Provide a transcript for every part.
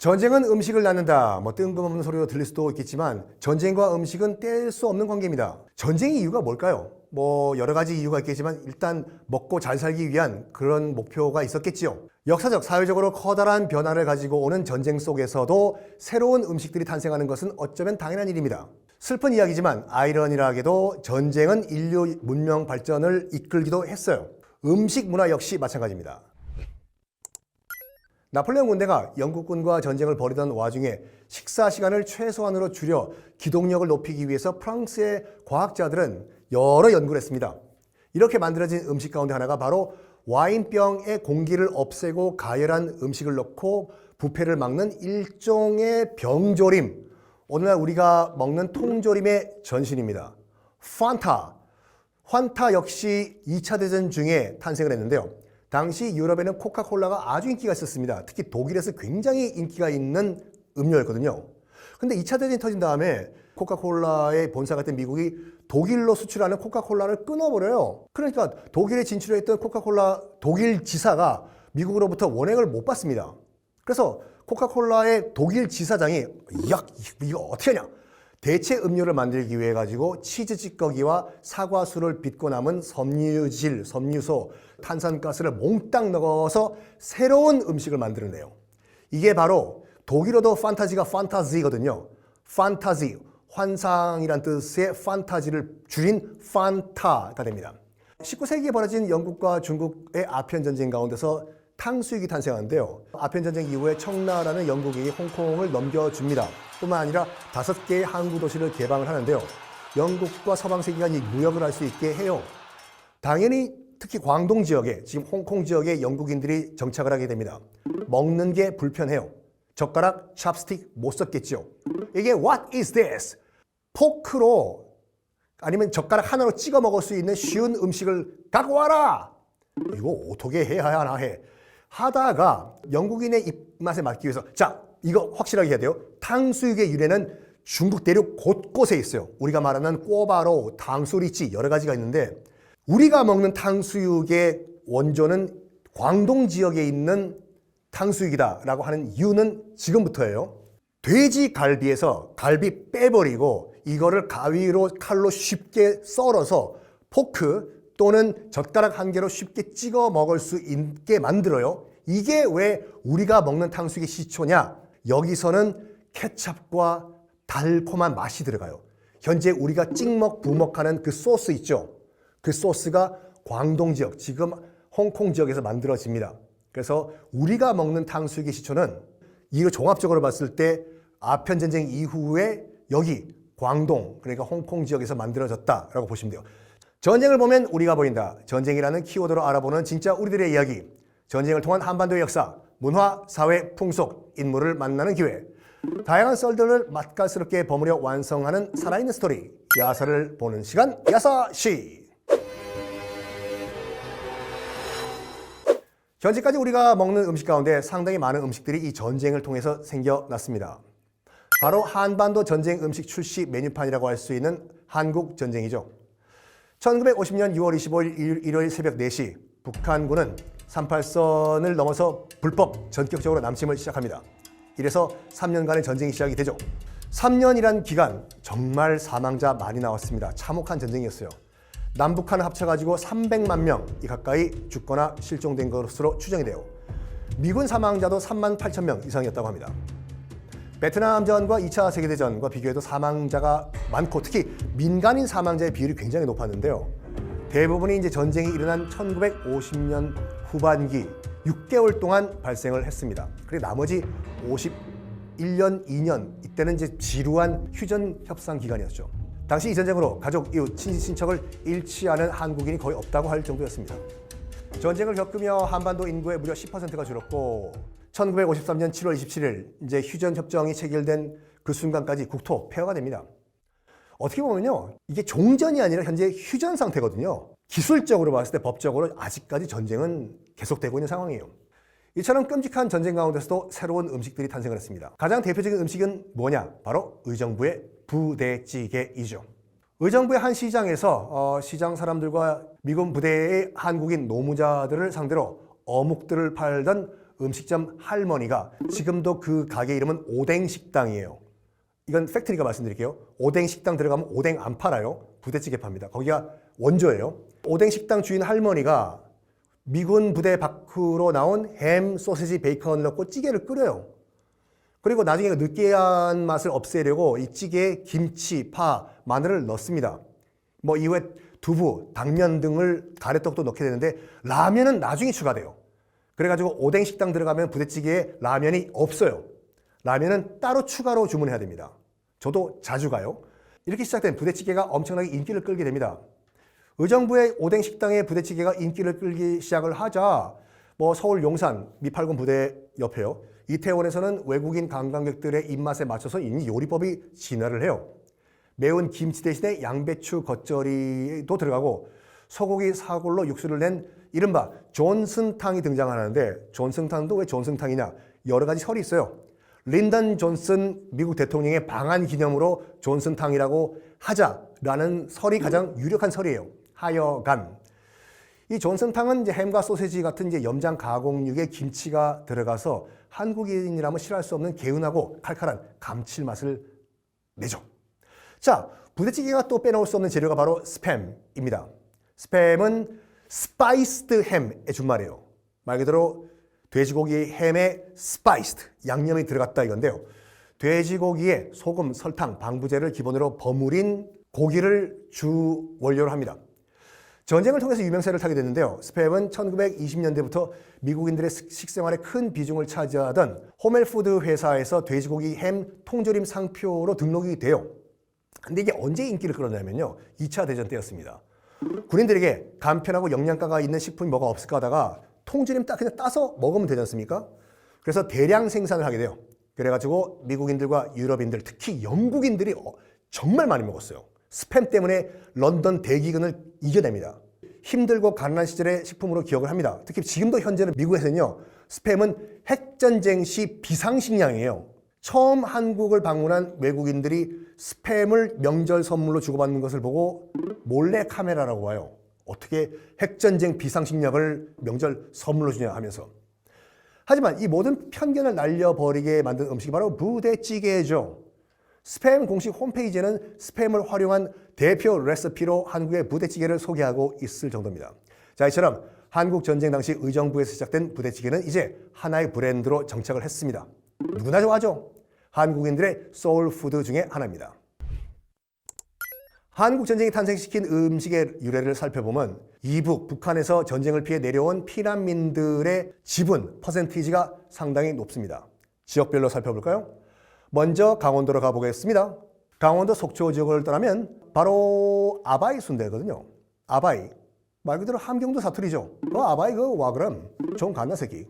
전쟁은 음식을 낳는다. 뜬금없는 소리로 들릴 수도 있겠지만 전쟁과 음식은 뗄 수 없는 관계입니다. 전쟁의 이유가 뭘까요? 여러 가지 이유가 있겠지만 일단 먹고 잘 살기 위한 그런 목표가 있었겠지요. 역사적, 사회적으로 커다란 변화를 가지고 오는 전쟁 속에서도 새로운 음식들이 탄생하는 것은 어쩌면 당연한 일입니다. 슬픈 이야기지만 아이러니하게도 전쟁은 인류 문명 발전을 이끌기도 했어요. 음식 문화 역시 마찬가지입니다. 나폴레옹 군대가 영국군과 전쟁을 벌이던 와중에 식사 시간을 최소한으로 줄여 기동력을 높이기 위해서 프랑스의 과학자들은 여러 연구를 했습니다. 이렇게 만들어진 음식 가운데 하나가 바로 와인병에 공기를 없애고 가열한 음식을 넣고 부패를 막는 일종의 병조림, 오늘날 우리가 먹는 통조림의 전신입니다. 환타 역시 2차 대전 중에 탄생을 했는데요. 당시 유럽에는 코카콜라가 아주 인기가 있었습니다. 특히 독일에서 굉장히 인기가 있는 음료였거든요. 근데 2차 대전이 터진 다음에 코카콜라의 본사가 된 미국이 독일로 수출하는 코카콜라를 끊어버려요. 그러니까 독일에 진출했던 코카콜라 독일 지사가 미국으로부터 원액을 못 받습니다. 그래서 코카콜라의 독일 지사장이 이거 어떻게 하냐? 대체 음료를 만들기 위해 가지고 치즈 찌꺼기와 사과수를 빚고 남은 섬유소, 탄산가스를 몽땅 넣어서 새로운 음식을 만들어내요. 이게 바로 독일어도 판타지가 판타지거든요. 판타지, 환상이란 뜻의 판타지를 줄인 판타가 됩니다. 19세기에 벌어진 영국과 중국의 아편전쟁 가운데서 탕수육이 탄생하는데요. 아편전쟁 이후에 청나라는 영국이 홍콩을 넘겨줍니다. 뿐만 아니라 5개의 항구 도시를 개방을 하는데요. 영국과 서방 세계가 무역을 할 수 있게 해요. 당연히 특히 광동 지역에, 지금 홍콩 지역에 영국인들이 정착을 하게 됩니다. 먹는 게 불편해요. 젓가락, 찹스틱 못 썼겠죠. 이게 What is this? 포크로 아니면 젓가락 하나로 찍어 먹을 수 있는 쉬운 음식을 갖고 와라! 이거 어떻게 해야 하나 해. 하다가 영국인의 입맛에 맞기 위해서 자, 이거 확실하게 해야 돼요. 탕수육의 유래는 중국 대륙 곳곳에 있어요. 우리가 말하는 꼬바로, 탕수리찌 여러 가지가 있는데 우리가 먹는 탕수육의 원조는 광동 지역에 있는 탕수육이다라고 하는 이유는 지금부터예요. 돼지 갈비에서 갈비 빼버리고 이거를 가위로 칼로 쉽게 썰어서 포크 또는 젓가락 한 개로 쉽게 찍어 먹을 수 있게 만들어요. 이게 왜 우리가 먹는 탕수육의 시초냐? 여기서는 케찹과 달콤한 맛이 들어가요. 현재 우리가 찍먹, 부먹하는 그 소스 있죠? 그 소스가 광동 지역, 지금 홍콩 지역에서 만들어집니다. 그래서 우리가 먹는 탕수육의 시초는 이거 종합적으로 봤을 때 아편전쟁 이후에 여기 광동, 그러니까 홍콩 지역에서 만들어졌다라고 보시면 돼요. 전쟁을 보면 우리가 보인다. 전쟁이라는 키워드로 알아보는 진짜 우리들의 이야기. 전쟁을 통한 한반도의 역사, 문화, 사회, 풍속, 인물을 만나는 기회. 다양한 썰들을 맛깔스럽게 버무려 완성하는 살아있는 스토리. 야사를 보는 시간, 야사시. 현재까지 우리가 먹는 음식 가운데 상당히 많은 음식들이 이 전쟁을 통해서 생겨났습니다. 바로 한반도 전쟁 음식 출시 메뉴판이라고 할 수 있는 한국 전쟁이죠. 1950년 6월 25일 일요일 새벽 4시 북한군은 38선을 넘어서 불법 전격적으로 남침을 시작합니다. 이래서 3년간의 전쟁이 시작이 되죠. 3년이란 기간 정말 사망자 많이 나왔습니다. 참혹한 전쟁이었어요. 남북한 합쳐가지고 300만 명이 가까이 죽거나 실종된 것으로 추정이 돼요. 미군 사망자도 3만 8천 명 이상이었다고 합니다. 베트남전과 2차 세계대전과 비교해도 사망자가 많고 특히 민간인 사망자의 비율이 굉장히 높았는데요. 대부분이 이제 전쟁이 일어난 1950년 후반기 6개월 동안 발생을 했습니다. 그리고 나머지 51년, 2년 이때는 이제 지루한 휴전 협상 기간이었죠. 당시 이 전쟁으로 가족, 이웃, 친척을 잃지 않은 한국인이 거의 없다고 할 정도였습니다. 전쟁을 겪으며 한반도 인구의 무려 10%가 줄었고 1953년 7월 27일 이제 휴전 협정이 체결된 그 순간까지 국토 폐허가 됩니다. 어떻게 보면요, 이게 종전이 아니라 현재 휴전 상태거든요. 기술적으로 봤을 때 법적으로 아직까지 전쟁은 계속되고 있는 상황이에요. 이처럼 끔찍한 전쟁 가운데서도 새로운 음식들이 탄생을 했습니다. 가장 대표적인 음식은 뭐냐? 바로 의정부의 부대찌개이죠. 의정부의 한 시장에서 시장 사람들과 미군 부대의 한국인 노무자들을 상대로 어묵들을 팔던 음식점 할머니가 지금도 그 가게 이름은 오뎅식당이에요. 이건 팩트니까 말씀드릴게요. 오뎅식당 들어가면 오뎅 안 팔아요. 부대찌개 팝니다. 거기가 원조예요. 오뎅식당 주인 할머니가 미군 부대 밖으로 나온 햄, 소시지, 베이컨을 넣고 찌개를 끓여요. 그리고 나중에 느끼한 맛을 없애려고 이 찌개에 김치, 파, 마늘을 넣습니다. 뭐 이후에 두부, 당면 등을 가래떡도 넣게 되는데 라면은 나중에 추가돼요. 그래가지고 오뎅식당 들어가면 부대찌개에 라면이 없어요. 라면은 따로 추가로 주문해야 됩니다. 저도 자주 가요. 이렇게 시작된 부대찌개가 엄청나게 인기를 끌게 됩니다. 의정부의 오뎅식당의 부대찌개가 인기를 끌기 시작을 하자 뭐 서울 용산 미팔군 부대 옆에요. 이태원에서는 외국인 관광객들의 입맛에 맞춰서 이미 요리법이 진화를 해요. 매운 김치 대신에 양배추 겉절이도 들어가고 소고기 사골로 육수를 낸 이른바 존슨탕이 등장하는데 존슨탕도 왜 존슨탕이냐? 여러 가지 설이 있어요. 린던 존슨 미국 대통령의 방한 기념으로 존슨탕이라고 하자라는 설이 가장 유력한 설이에요. 하여간 이 존슨탕은 이제 햄과 소세지 같은 이제 염장 가공육에 김치가 들어가서 한국인이라면 싫어할 수 없는 개운하고 칼칼한 감칠맛을 내죠. 자, 부대찌개가 또 빼놓을 수 없는 재료가 바로 스팸입니다. 스팸은 스파이스드 햄의 준말이에요. 말 그대로 돼지고기 햄에 스파이스드, 양념이 들어갔다 이건데요. 돼지고기에 소금, 설탕, 방부제를 기본으로 버무린 고기를 주 원료로 합니다. 전쟁을 통해서 유명세를 타게 됐는데요. 스팸은 1920년대부터 미국인들의 식생활에 큰 비중을 차지하던 호멜푸드 회사에서 돼지고기 햄 통조림 상표로 등록이 돼요. 근데 이게 언제 인기를 끌었냐면요. 2차 대전 때였습니다. 군인들에게 간편하고 영양가가 있는 식품이 뭐가 없을까 하다가 통조림 딱 그냥 따서 먹으면 되지 않습니까? 그래서 대량 생산을 하게 돼요. 그래가지고 미국인들과 유럽인들, 특히 영국인들이 정말 많이 먹었어요. 스팸 때문에 런던 대기근을 이겨냅니다. 힘들고 가난한 시절의 식품으로 기억을 합니다. 특히 지금도 현재는 미국에서는요. 스팸은 핵전쟁 시 비상식량이에요. 처음 한국을 방문한 외국인들이 스팸을 명절 선물로 주고받는 것을 보고 몰래 카메라라고 와요. 어떻게 핵전쟁 비상식량을 명절 선물로 주냐 하면서. 하지만 이 모든 편견을 날려버리게 만든 음식이 바로 부대찌개죠. 스팸 공식 홈페이지에는 스팸을 활용한 대표 레시피로 한국의 부대찌개를 소개하고 있을 정도입니다. 자, 이처럼 한국 전쟁 당시 의정부에서 시작된 부대찌개는 이제 하나의 브랜드로 정착을 했습니다. 누구나 좋아하죠? 한국인들의 소울푸드 중에 하나입니다. 한국 전쟁이 탄생시킨 음식의 유래를 살펴보면 이북, 북한에서 전쟁을 피해 내려온 피난민들의 지분, 퍼센티지가 상당히 높습니다. 지역별로 살펴볼까요? 먼저 강원도로 가보겠습니다. 강원도 속초 지역을 떠나면 바로 아바이 순대거든요. 아바이. 말 그대로 함경도 사투리죠. 아바이 와 그럼 좀 갔나 새끼.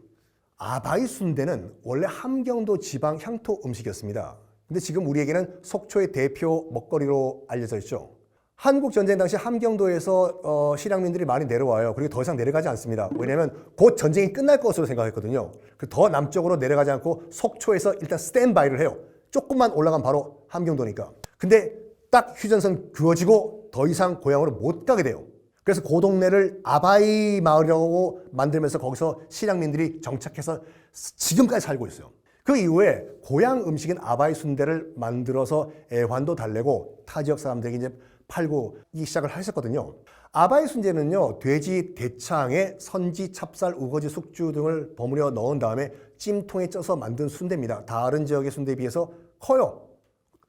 아바이 순대는 원래 함경도 지방 향토 음식이었습니다. 근데 지금 우리에게는 속초의 대표 먹거리로 알려져 있죠. 한국 전쟁 당시 함경도에서 실향민들이 많이 내려와요. 그리고 더 이상 내려가지 않습니다. 왜냐하면 곧 전쟁이 끝날 것으로 생각했거든요. 더 남쪽으로 내려가지 않고 속초에서 일단 스탠바이를 해요. 조금만 올라가면 바로 함경도니까. 근데 딱 휴전선 그어지고 더 이상 고향으로 못 가게 돼요. 그래서 그 동네를 아바이 마을이라고 만들면서 거기서 실향민들이 정착해서 지금까지 살고 있어요. 그 이후에 고향 음식인 아바이 순대를 만들어서 애환도 달래고 타 지역 사람들에게 이제 팔고 이 시작을 하셨거든요. 아바이 순대는요, 돼지 대창에 선지, 찹쌀, 우거지, 숙주 등을 버무려 넣은 다음에 찜통에 쪄서 만든 순대입니다. 다른 지역의 순대에 비해서 커요.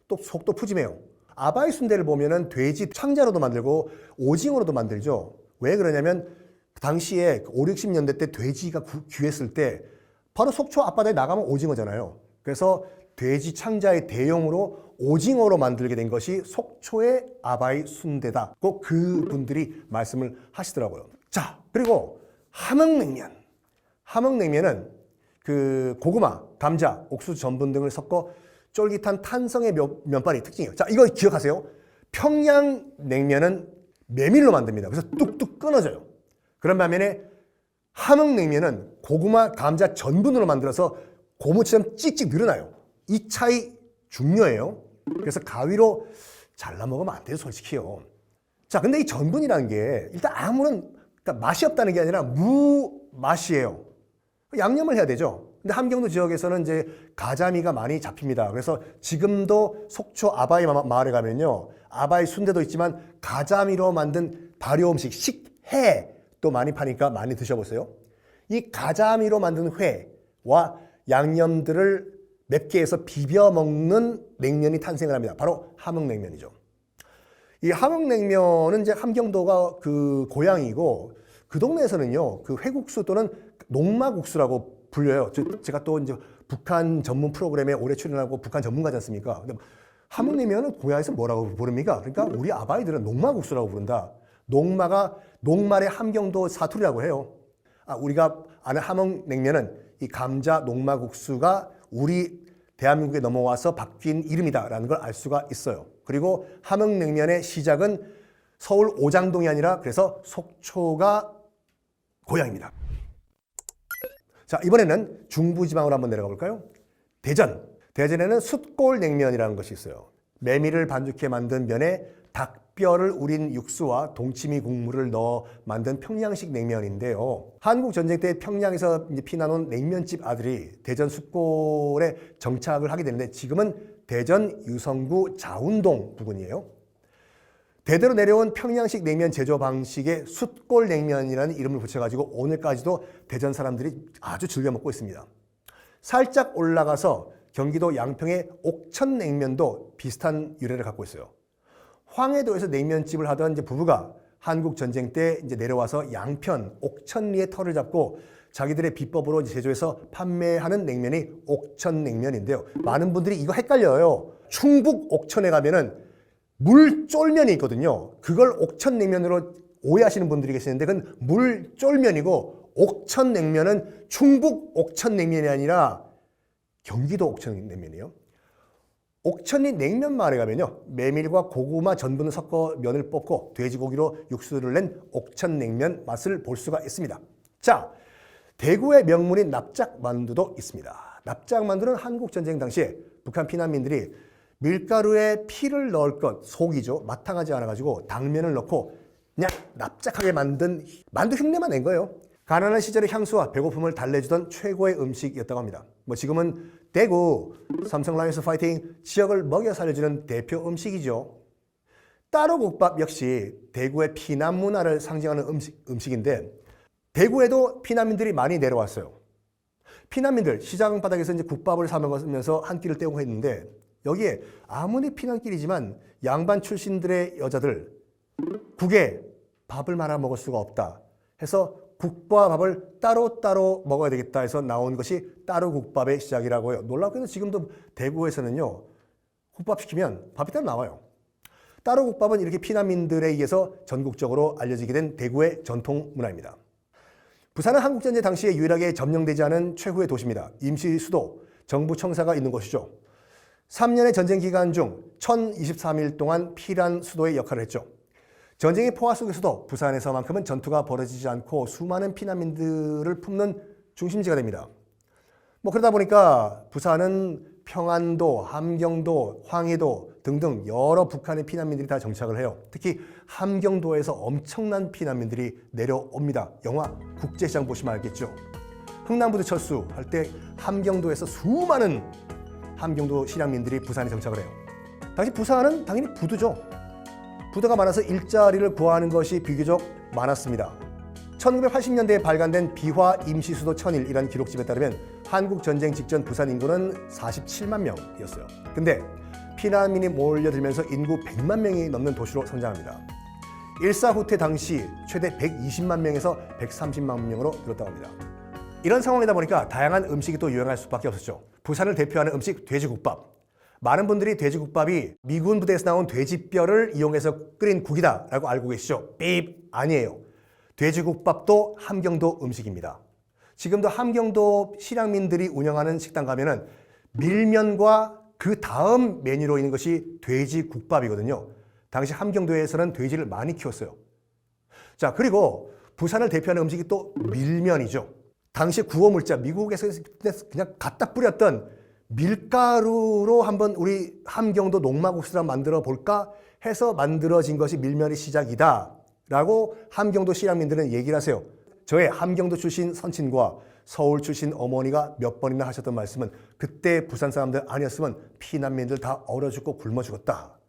또 속도 푸짐해요. 아바이 순대를 보면은 돼지 창자로도 만들고 오징어로도 만들죠. 왜 그러냐면 당시에 5, 60년대 때 돼지가 귀했을 때 바로 속초 앞바다에 나가면 오징어잖아요. 그래서 돼지 창자의 대용으로 오징어로 만들게 된 것이 속초의 아바이 순대다. 꼭 그분들이 말씀을 하시더라고요. 자, 그리고 함흥냉면. 함흥냉면은 그 고구마, 감자, 옥수수 전분 등을 섞어 쫄깃한 탄성의 면발이 특징이에요. 자, 이거 기억하세요. 평양냉면은 메밀로 만듭니다. 그래서 뚝뚝 끊어져요. 그런 반면에 함흥냉면은 고구마, 감자 전분으로 만들어서 고무처럼 찍찍 늘어나요. 이 차이 중요해요. 그래서 가위로 잘라 먹으면 안 돼요, 솔직히요. 자, 근데 이 전분이라는 게 일단 아무런 그러니까 맛이 없다는 게 아니라 무맛이에요. 양념을 해야 되죠. 근데 함경도 지역에서는 이제 가자미가 많이 잡힙니다. 그래서 지금도 속초 아바이 마을에 가면요, 아바이 순대도 있지만 가자미로 만든 발효 음식 식회 또 많이 파니까 많이 드셔보세요. 이 가자미로 만든 회와 양념들을 맵게 해서 비벼 먹는 냉면이 탄생을 합니다. 바로 함흥냉면이죠. 이 함흥냉면은 이제 함경도가 그 고향이고, 그 동네에서는요, 그 회국수 또는 녹마국수라고 불려요. 제가 또 이제 북한 전문 프로그램에 오래 출연하고 북한 전문가지 않습니까? 근데 함흥냉면은 고향에서 뭐라고 부릅니까? 그러니까 우리 아바이들은 녹마국수라고 부른다. 녹마가 녹말의 함경도 사투리라고 해요. 우리가 아는 함흥냉면은 이 감자 녹마국수가 우리 대한민국에 넘어와서 바뀐 이름이다라는 걸 알 수가 있어요. 그리고 함흥냉면의 시작은 서울 오장동이 아니라 그래서 속초가 고향입니다. 자, 이번에는 중부지방으로 한번 내려가 볼까요? 대전. 대전에는 숫골냉면이라는 것이 있어요. 메밀을 반죽해 만든 면에 닭뼈를 우린 육수와 동치미 국물을 넣어 만든 평양식 냉면인데요. 한국 전쟁 때 평양에서 이제 피난온 냉면집 아들이 대전 숫골에 정착을 하게 되는데, 지금은 대전 유성구 자운동 부근이에요. 대대로 내려온 평양식 냉면 제조 방식에 숫골냉면이라는 이름을 붙여가지고 오늘까지도 대전 사람들이 아주 즐겨 먹고 있습니다. 살짝 올라가서 경기도 양평의 옥천냉면도 비슷한 유래를 갖고 있어요. 황해도에서 냉면집을 하던 이제 부부가 한국 전쟁 때 이제 내려와서 양편 옥천리의 터를 잡고 자기들의 비법으로 제조해서 판매하는 냉면이 옥천냉면인데요. 많은 분들이 이거 헷갈려요. 충북 옥천에 가면은 물쫄면이 있거든요. 그걸 옥천냉면으로 오해하시는 분들이 계시는데 그건 물쫄면이고, 옥천냉면은 충북 옥천냉면이 아니라 경기도 옥천냉면이에요. 옥천리 냉면마을에 가면요, 메밀과 고구마, 전분을 섞어 면을 뽑고 돼지고기로 육수를 낸 옥천냉면 맛을 볼 수가 있습니다. 자, 대구의 명물인 납작만두도 있습니다. 납작만두는 한국전쟁 당시에 북한 피난민들이 밀가루에 피를 넣을 것, 속이죠. 마땅하지 않아가지고 당면을 넣고 그냥 납작하게 만든 만두 흉내만 낸 거예요. 가난한 시절의 향수와 배고픔을 달래주던 최고의 음식이었다고 합니다. 지금은 대구, 삼성라이온스 파이팅 지역을 먹여 살려주는 대표 음식이죠. 따로국밥 역시 대구의 피난 문화를 상징하는 음식인데, 대구에도 피난민들이 많이 내려왔어요. 피난민들 시장 바닥에서 이제 국밥을 사 먹으면서 한 끼를 때우고 했는데, 여기에 아무리 피난길이지만 양반 출신들의 여자들 국에 밥을 말아 먹을 수가 없다 해서 국과 밥을 따로따로 먹어야 되겠다 해서 나온 것이 따로국밥의 시작이라고 해요. 놀랍게도 지금도 대구에서는요, 국밥 시키면 밥이 따로 나와요. 따로국밥은 이렇게 피난민들에 의해서 전국적으로 알려지게 된 대구의 전통 문화입니다. 부산은 한국전쟁 당시에 유일하게 점령되지 않은 최후의 도시입니다. 임시 수도, 정부 청사가 있는 곳이죠. 3년의 전쟁 기간 중 1023일 동안 피란 수도의 역할을 했죠. 전쟁의 포화 속에서도 부산에서만큼은 전투가 벌어지지 않고 수많은 피난민들을 품는 중심지가 됩니다. 그러다 보니까 부산은 평안도, 함경도, 황해도 등등 여러 북한의 피난민들이 다 정착을 해요. 특히 함경도에서 엄청난 피난민들이 내려옵니다. 영화 국제시장 보시면 알겠죠. 흥남부두 철수 할 때 함경도에서 수많은 함경도 실향민들이 부산에 정착을 해요. 당시 부산은 당연히 부두죠. 부두가 많아서 일자리를 구하는 것이 비교적 많았습니다. 1980년대에 발간된 비화 임시수도 천일이라는 기록집에 따르면 한국 전쟁 직전 부산 인구는 47만 명이었어요. 근데 피난민이 몰려들면서 인구 100만 명이 넘는 도시로 성장합니다. 일사후퇴 당시 최대 120만 명에서 130만 명으로 늘었다고 합니다. 이런 상황이다 보니까 다양한 음식이 또 유행할 수밖에 없었죠. 부산을 대표하는 음식 돼지국밥. 많은 분들이 돼지국밥이 미군 부대에서 나온 돼지뼈를 이용해서 끓인 국이다라고 알고 계시죠? 삐 아니에요. 돼지국밥도 함경도 음식입니다. 지금도 함경도 실향민들이 운영하는 식당 가면은 밀면과 그 다음 메뉴로 있는 것이 돼지국밥이거든요. 당시 함경도에서는 돼지를 많이 키웠어요. 자, 그리고 부산을 대표하는 음식이 또 밀면이죠. 당시 구호물자, 미국에서 그냥 갖다 뿌렸던 밀가루로 한번 우리 함경도 녹마국수를 만들어 볼까 해서 만들어진 것이 밀면의 시작이다 라고 함경도 실향민들은 얘기를 하세요. 저의 함경도 출신 선친과 서울 출신 어머니가 몇 번이나 하셨던 말씀은 그때 부산 사람들 아니었으면 피난민들 다 얼어 죽고 굶어 죽었다.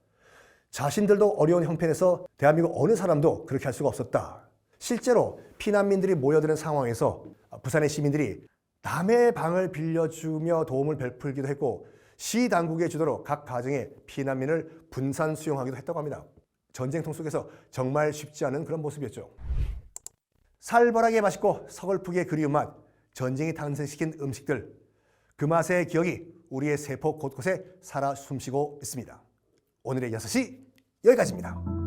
자신들도 어려운 형편에서 대한민국 어느 사람도 그렇게 할 수가 없었다. 실제로 피난민들이 모여드는 상황에서 부산의 시민들이 남의 방을 빌려주며 도움을 베풀기도 했고 시 당국의 주도로 각 가정에 피난민을 분산 수용하기도 했다고 합니다. 전쟁통 속에서 정말 쉽지 않은 그런 모습이었죠. 살벌하게 맛있고 서글프게 그리운 맛, 전쟁이 탄생시킨 음식들, 그 맛의 기억이 우리의 세포 곳곳에 살아 숨쉬고 있습니다. 오늘의 6시 여기까지입니다.